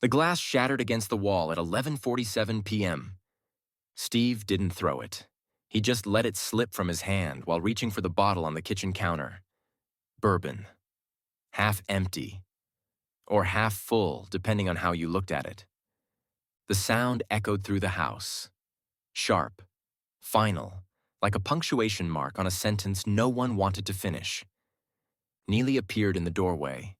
The glass shattered against the wall at 11:47 p.m. Steve didn't throw it. He just let it slip from his hand while reaching for the bottle on the kitchen counter. Bourbon. Half empty. Or half full, depending on how you looked at it. The sound echoed through the house. Sharp. Final. Like a punctuation mark on a sentence no one wanted to finish. Neely appeared in the doorway.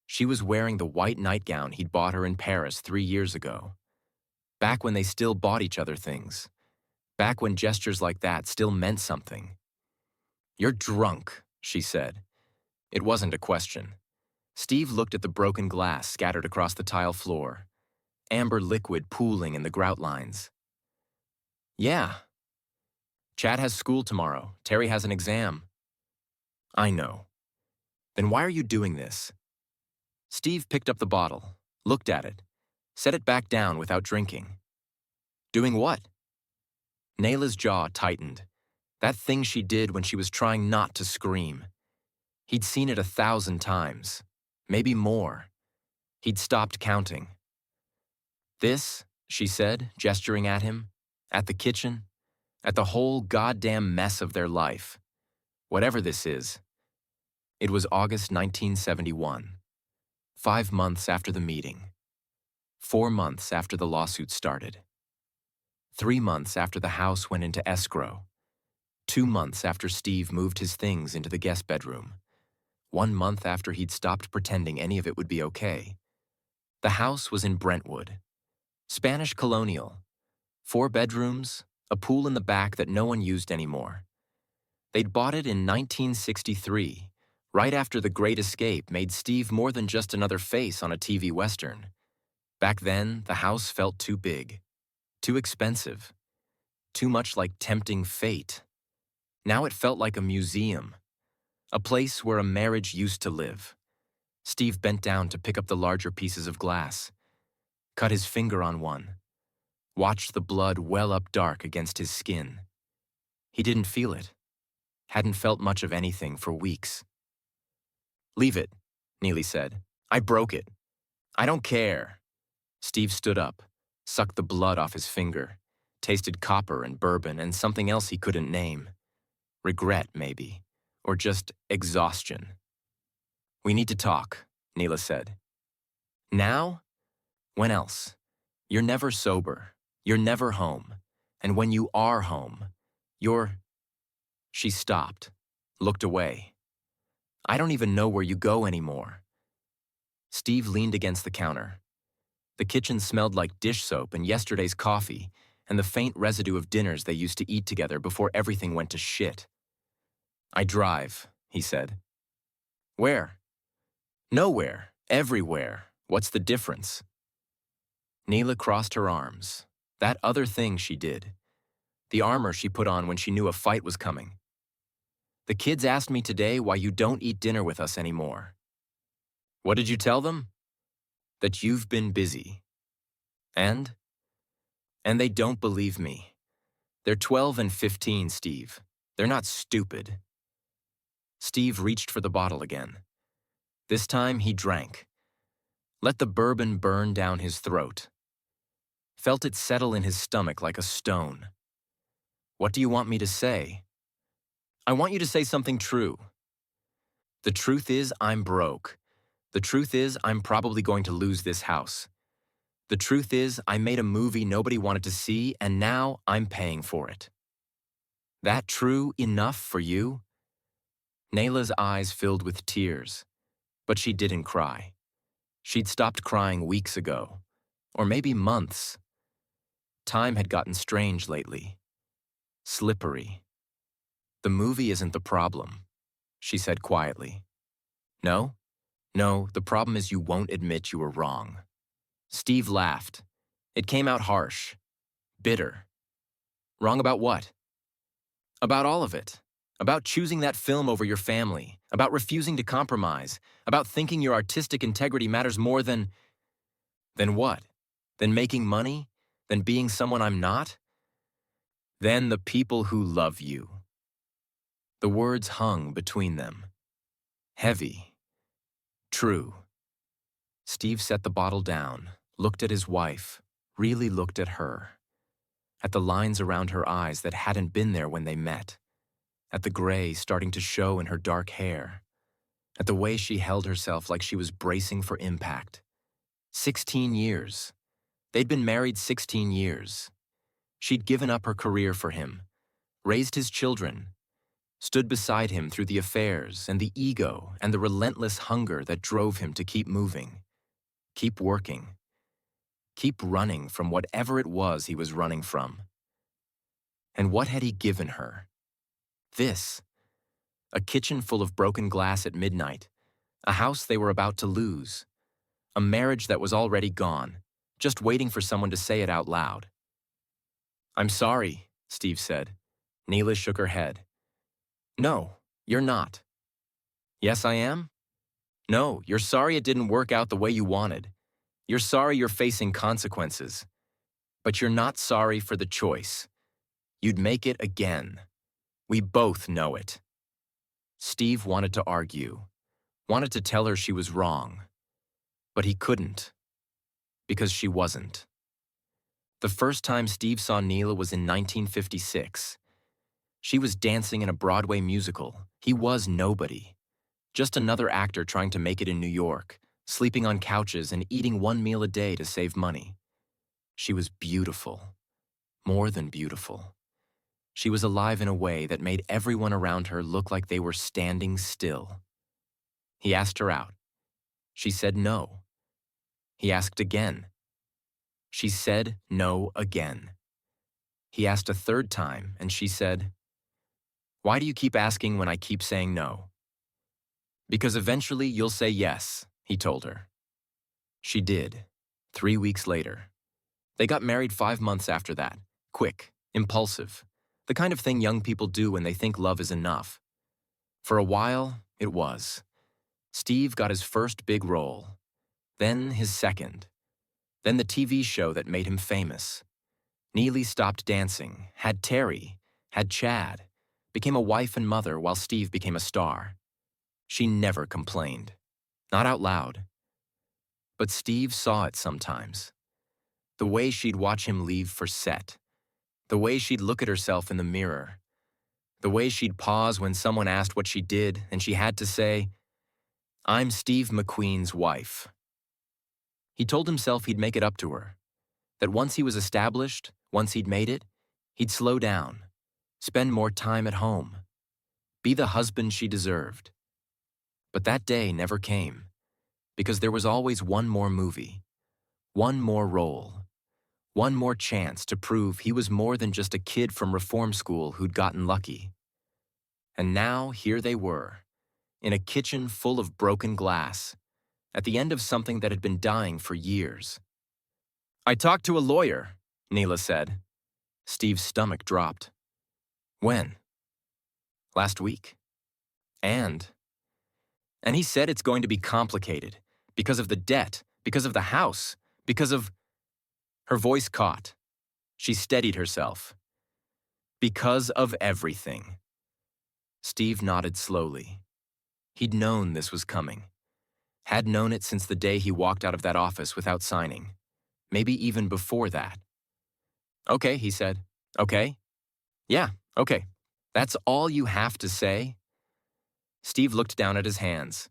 She was wearing the white nightgown he'd bought her in Paris 3 years ago. Back when they still bought each other things. Back when gestures like that still meant something. "You're drunk," she said. It wasn't a question. Steve looked at the broken glass scattered across the tile floor. Amber liquid pooling in the grout lines. "Yeah. Chad has school tomorrow. Terry has an exam." "I know." "Then why are you doing this?" Steve picked up the bottle, looked at it, set it back down without drinking. "Doing what?" Nayla's jaw tightened. That thing she did when she was trying not to scream. He'd seen it 1,000 times, maybe more. He'd stopped counting. "This," she said, gesturing at him, at the kitchen, at the whole goddamn mess of their life. Whatever this is. It was August 1971. 5 months after the meeting. 4 months after the lawsuit started. 3 months after the house went into escrow. 2 months after Steve moved his things into the guest bedroom. 1 month after he'd stopped pretending any of it would be okay. The house was in Brentwood. Spanish colonial. 4 bedrooms, a pool in the back that no one used anymore. They'd bought it in 1963, right after The Great Escape made Steve more than just another face on a TV Western. Back then, the house felt too big, too expensive, too much like tempting fate. Now it felt like a museum, a place where a marriage used to live. Steve bent down to pick up the larger pieces of glass, cut his finger on one, watched the blood well up dark against his skin. He didn't feel it, hadn't felt much of anything for weeks. "Leave it," Neely said. "I broke it. I don't care." Steve stood up, sucked the blood off his finger, tasted copper and bourbon and something else he couldn't name. Regret, maybe, or just exhaustion. "We need to talk," Neela said. "Now? When else? You're never sober. You're never home. And when you are home, you're—" She stopped, looked away. "I don't even know where you go anymore." Steve leaned against the counter. The kitchen smelled like dish soap and yesterday's coffee and the faint residue of dinners they used to eat together before everything went to shit. "I drive," he said. "Where?" "Nowhere. Everywhere. What's the difference?" Neela crossed her arms. That other thing she did. The armor she put on when she knew a fight was coming. "The kids asked me today why you don't eat dinner with us anymore." "What did you tell them?" "That you've been busy." "And?" "And they don't believe me. They're 12 and 15, Steve. They're not stupid." Steve reached for the bottle again. This time he drank. Let the bourbon burn down his throat. Felt it settle in his stomach like a stone. "What do you want me to say?" "I want you to say something true." "The truth is I'm broke. The truth is I'm probably going to lose this house. The truth is I made a movie nobody wanted to see and now I'm paying for it." "That true enough for you?" Nayla's eyes filled with tears, but she didn't cry. She'd stopped crying weeks ago, or maybe months. Time had gotten strange lately. Slippery. "The movie isn't the problem," she said quietly. "No? No, the problem is you won't admit you were wrong." Steve laughed. It came out harsh. Bitter. "Wrong about what?" "About all of it. About choosing that film over your family. About refusing to compromise. About thinking your artistic integrity matters more than—" "Than what? Than making money? Than being someone I'm not?" "Than the people who love you." The words hung between them. Heavy. True. Steve set the bottle down, looked at his wife, really looked at her, at the lines around her eyes that hadn't been there when they met, at the gray starting to show in her dark hair, at the way she held herself like she was bracing for impact. 16 years. They'd been married 16 years. She'd given up her career for him, raised his children, stood beside him through the affairs and the ego and the relentless hunger that drove him to keep moving, keep working, keep running from whatever it was he was running from. And what had he given her? This. A kitchen full of broken glass at midnight, a house they were about to lose, a marriage that was already gone, just waiting for someone to say it out loud. "I'm sorry," Steve said. Neela shook her head. "No, you're not." "Yes, I am?" "No, you're sorry it didn't work out the way you wanted. You're sorry you're facing consequences. But you're not sorry for the choice. You'd make it again. We both know it." Steve wanted to argue, wanted to tell her she was wrong. But he couldn't, because she wasn't. The first time Steve saw Neela was in 1956. She was dancing in a Broadway musical. He was nobody. Just another actor trying to make it in New York, sleeping on couches and eating one meal a day to save money. She was beautiful. More than beautiful. She was alive in a way that made everyone around her look like they were standing still. He asked her out. She said no. He asked again. She said no again. He asked a third time, and she said, "Why do you keep asking when I keep saying no?" "Because eventually you'll say yes," he told her. She did, 3 weeks later. They got married 5 months after that. Quick, impulsive, the kind of thing young people do when they think love is enough. For a while, it was. Steve got his first big role, then his second, then the TV show that made him famous. Neely stopped dancing, had Terry, had Chad, became a wife and mother while Steve became a star. She never complained, not out loud. But Steve saw it sometimes. The way she'd watch him leave for set, the way she'd look at herself in the mirror, the way she'd pause when someone asked what she did and she had to say, "I'm Steve McQueen's wife." He told himself he'd make it up to her, that once he was established, once he'd made it, he'd slow down, spend more time at home, be the husband she deserved. But that day never came, because there was always one more movie, one more role, one more chance to prove he was more than just a kid from reform school who'd gotten lucky. And now here they were, in a kitchen full of broken glass, at the end of something that had been dying for years. "I talked to a lawyer," Neela said. Steve's stomach dropped. "When?" "Last week." And he said it's going to be complicated, because of the debt, because of the house, because of... Her voice caught. She steadied herself. "Because of everything." Steve nodded slowly. He'd known this was coming. Had known it since the day he walked out of that office without signing. Maybe even before that. "Okay," he said. "Okay? Yeah, okay. That's all you have to say?" Steve looked down at his hands.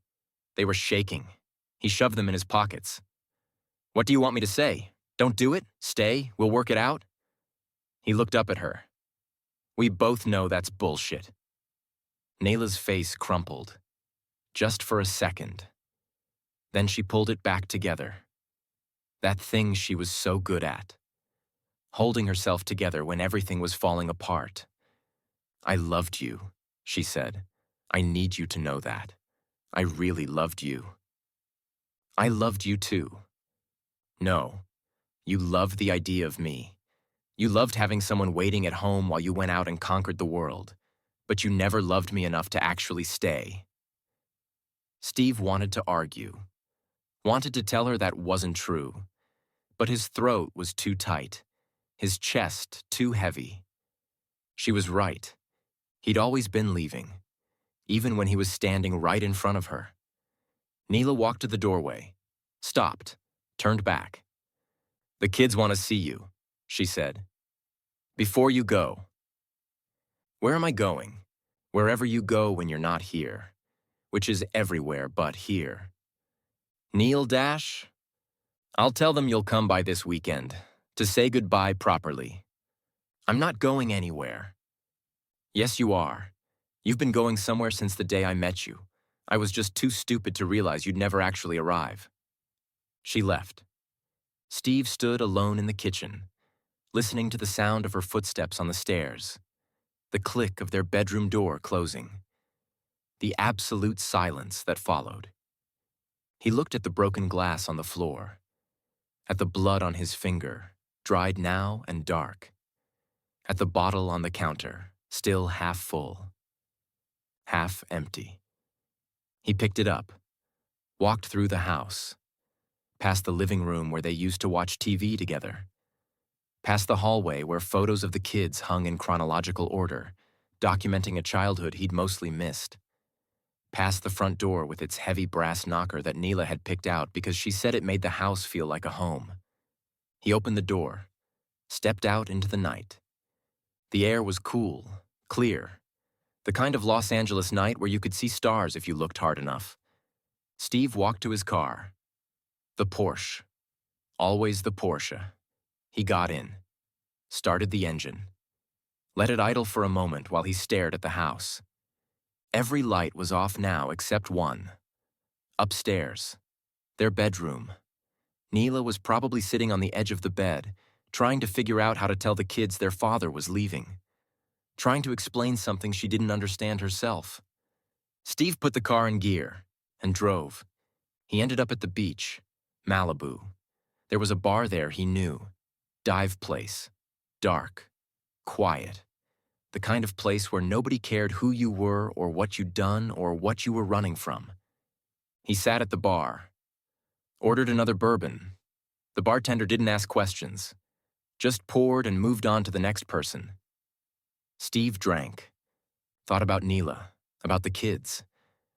They were shaking. He shoved them in his pockets. "What do you want me to say? Don't do it? Stay? We'll work it out?" He looked up at her. "We both know that's bullshit." Nayla's face crumpled. Just for a second. Then she pulled it back together. That thing she was so good at. Holding herself together when everything was falling apart. "I loved you," she said. "I need you to know that. I really loved you." "I loved you too." "No, you loved the idea of me. You loved having someone waiting at home while you went out and conquered the world, but you never loved me enough to actually stay." Steve wanted to argue, wanted to tell her that wasn't true, but his throat was too tight, his chest too heavy. She was right. He'd always been leaving, even when he was standing right in front of her. Neela walked to the doorway, stopped, turned back. "The kids want to see you," she said. "Before you go." "Where am I going?" "Wherever you go when you're not here, which is everywhere but here." "Neil Dash? I'll tell them you'll come by this weekend to say goodbye properly." "I'm not going anywhere." "Yes, you are. You've been going somewhere since the day I met you. I was just too stupid to realize you'd never actually arrive." She left. Steve stood alone in the kitchen, listening to the sound of her footsteps on the stairs, the click of their bedroom door closing, the absolute silence that followed. He looked at the broken glass on the floor, at the blood on his finger, dried now and dark, at the bottle on the counter, still half full, half empty. He picked it up, walked through the house, past the living room where they used to watch TV together, past the hallway where photos of the kids hung in chronological order, documenting a childhood he'd mostly missed, past the front door with its heavy brass knocker that Neela had picked out because she said it made the house feel like a home. He opened the door, stepped out into the night. The air was cool, clear, the kind of Los Angeles night where you could see stars if you looked hard enough. Steve walked to his car. The Porsche. Always the Porsche. He got in, started the engine, let it idle for a moment while he stared at the house. Every light was off now except one. Upstairs. Their bedroom. Neela was probably sitting on the edge of the bed, trying to figure out how to tell the kids their father was leaving, trying to explain something she didn't understand herself. Steve put the car in gear and drove. He ended up at the beach, Malibu. There was a bar there he knew. Dive place. Dark. Quiet. The kind of place where nobody cared who you were or what you'd done or what you were running from. He sat at the bar. Ordered another bourbon. The bartender didn't ask questions. Just poured and moved on to the next person. Steve drank. Thought about Neela, about the kids,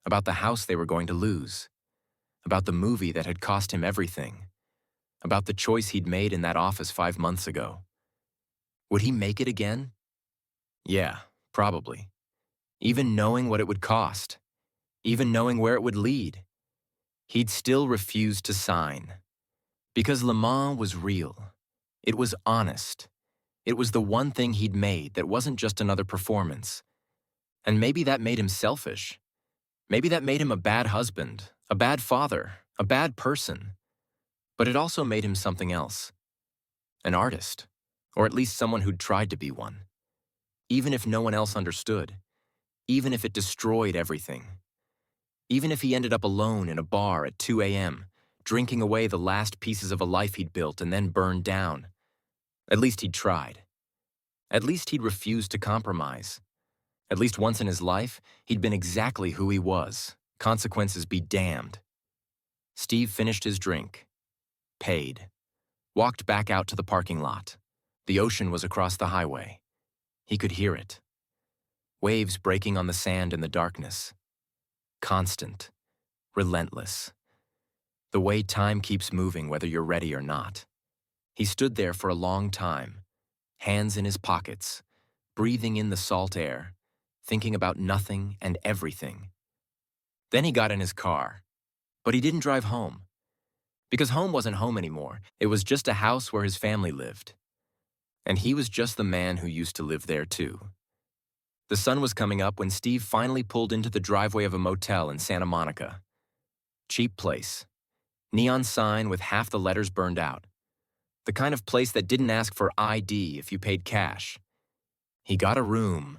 about the house they were going to lose, about the movie that had cost him everything, about the choice he'd made in that office 5 months ago. Would he make it again? Yeah, probably. Even knowing what it would cost, even knowing where it would lead, he'd still refuse to sign. Because Le Mans was real. It was honest. It was the one thing he'd made that wasn't just another performance. And maybe that made him selfish. Maybe that made him a bad husband, a bad father, a bad person. But it also made him something else. An artist, or at least someone who'd tried to be one. Even if no one else understood. Even if it destroyed everything. Even if he ended up alone in a bar at 2 a.m., drinking away the last pieces of a life he'd built and then burned down. At least he'd tried. At least he'd refused to compromise. At least once in his life, he'd been exactly who he was. Consequences be damned. Steve finished his drink. Paid. Walked back out to the parking lot. The ocean was across the highway. He could hear it. Waves breaking on the sand in the darkness. Constant. Relentless. The way time keeps moving whether you're ready or not. He stood there for a long time, hands in his pockets, breathing in the salt air, thinking about nothing and everything. Then he got in his car, but he didn't drive home. Because home wasn't home anymore. It was just a house where his family lived. And he was just the man who used to live there too. The sun was coming up when Steve finally pulled into the driveway of a motel in Santa Monica. Cheap place. Neon sign with half the letters burned out. The kind of place that didn't ask for ID if you paid cash. He got a room,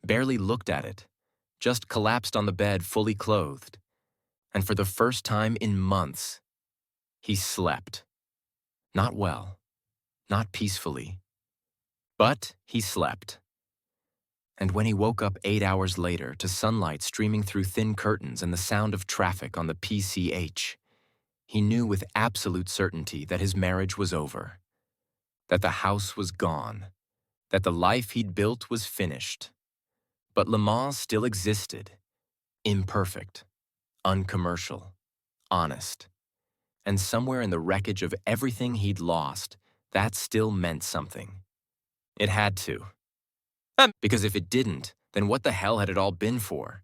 barely looked at it, just collapsed on the bed fully clothed. And for the first time in months, he slept. Not well, not peacefully, but he slept. And when he woke up 8 hours later to sunlight streaming through thin curtains and the sound of traffic on the PCH, he knew with absolute certainty that his marriage was over, that the house was gone, that the life he'd built was finished. But Le Mans still existed, imperfect, uncommercial, honest. And somewhere in the wreckage of everything he'd lost, that still meant something. It had to. Because if it didn't, then what the hell had it all been for?